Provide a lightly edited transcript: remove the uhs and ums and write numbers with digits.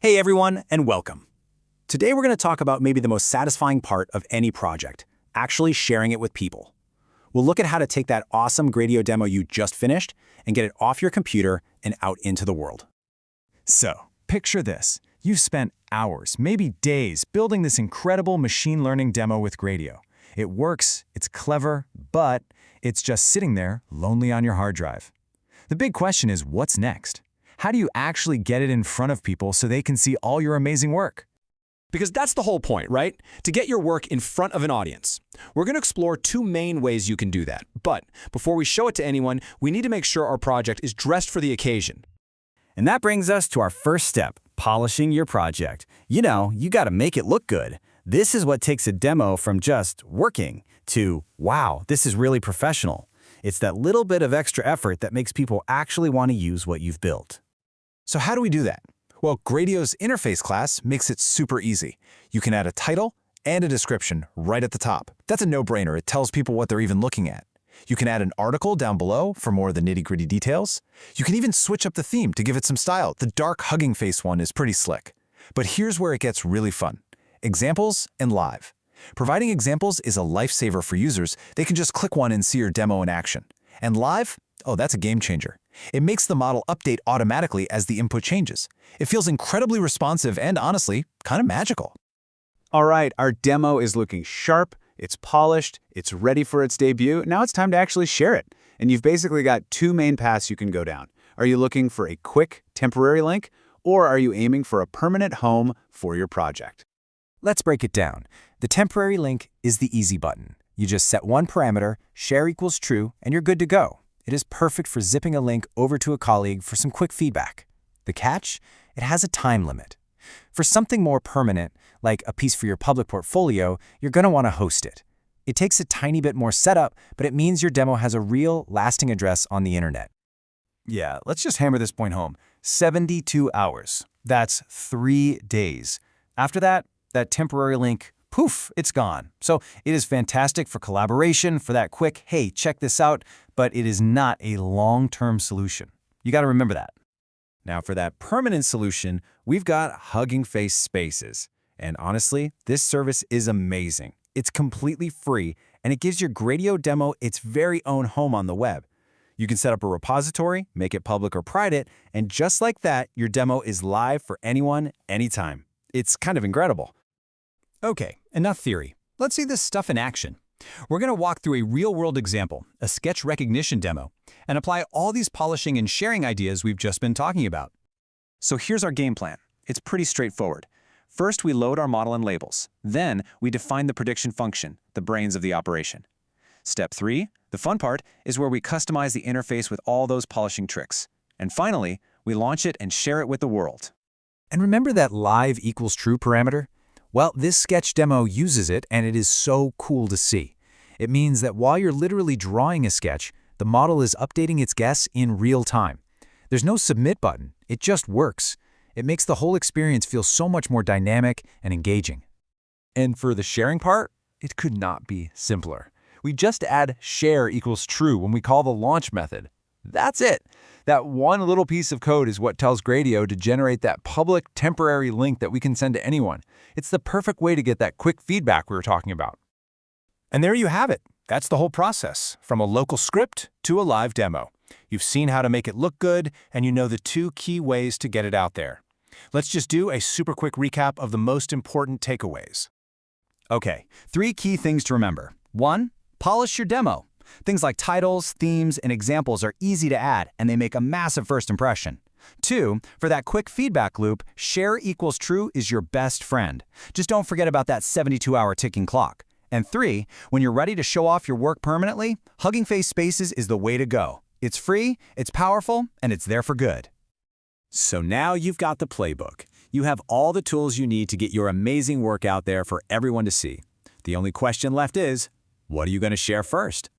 Hey everyone, and welcome. Today we're going to talk about maybe the most satisfying part of any project, actually sharing it with people. We'll look at how to take that awesome Gradio demo you just finished and get it off your computer and out into the world. So, picture this. You've spent hours, maybe days, building this incredible machine learning demo with Gradio. It works, it's clever, but it's just sitting there, lonely on your hard drive. The big question is, what's next? How do you actually get it in front of people so they can see all your amazing work? Because that's the whole point, right? To get your work in front of an audience. We're going to explore two main ways you can do that. But before we show it to anyone, we need to make sure our project is dressed for the occasion. And that brings us to our first step, polishing your project. You got to make it look good. This is what takes a demo from just working to, wow, this is really professional. It's that little bit of extra effort that makes people actually want to use what you've built. So how do we do that? Well, Gradio's interface class makes it super easy. You can add a title and a description right at the top. That's a no-brainer. It tells people what they're even looking at. You can add an article down below for more of the nitty-gritty details. You can even switch up the theme to give it some style. The dark hugging face one is pretty slick. But here's where it gets really fun. Examples and live. Providing examples is a lifesaver for users. They can just click one and see your demo in action. And live? Oh, that's a game changer. It makes the model update automatically as the input changes. It feels incredibly responsive and, honestly, kind of magical. All right, our demo is looking sharp, it's polished, it's ready for its debut. Now it's time to actually share it. And you've basically got two main paths you can go down. Are you looking for a quick, temporary link, or are you aiming for a permanent home for your project? Let's break it down. The temporary link is the easy button. You just set one parameter, share equals true, and you're good to go. It is perfect for zipping a link over to a colleague for some quick feedback. The catch? It has a time limit. For something more permanent, like a piece for your public portfolio, you're going to want to host it. It takes a tiny bit more setup, but it means your demo has a real, lasting address on the internet. Yeah, let's just hammer this point home. 72 hours. That's 3 days. After that temporary link, poof, it's gone. So it is fantastic for collaboration, for that quick, hey, check this out, but it is not a long-term solution. You got to remember that. Now for that permanent solution, we've got Hugging Face Spaces. And honestly, this service is amazing. It's completely free, and it gives your Gradio demo its very own home on the web. You can set up a repository, make it public or private, and just like that, your demo is live for anyone, anytime. It's kind of incredible. Okay, enough theory. Let's see this stuff in action. We're going to walk through a real-world example, a sketch recognition demo, and apply all these polishing and sharing ideas we've just been talking about. So here's our game plan. It's pretty straightforward. First, we load our model and labels. Then, we define the prediction function, the brains of the operation. Step 3, the fun part, is where we customize the interface with all those polishing tricks. And finally, we launch it and share it with the world. And remember that live equals true parameter? Well, this sketch demo uses it, and it is so cool to see. It means that while you're literally drawing a sketch, the model is updating its guess in real time. There's no submit button. It just works. It makes the whole experience feel so much more dynamic and engaging. And for the sharing part, it could not be simpler. We just add share equals true when we call the launch method. That's it. That one little piece of code is what tells Gradio to generate that public temporary link that we can send to anyone. It's the perfect way to get that quick feedback we were talking about. And there you have it. That's the whole process, from a local script to a live demo. You've seen how to make it look good, and you know the two key ways to get it out there. Let's just do a super quick recap of the most important takeaways. Okay, 3 key things to remember. 1, polish your demo. Things like titles, themes, and examples are easy to add, and they make a massive first impression. 2, for that quick feedback loop, share equals true is your best friend. Just don't forget about that 72-hour ticking clock. And 3, when you're ready to show off your work permanently, Hugging Face Spaces is the way to go. It's free, it's powerful, and it's there for good. So now you've got the playbook. You have all the tools you need to get your amazing work out there for everyone to see. The only question left is, what are you going to share first?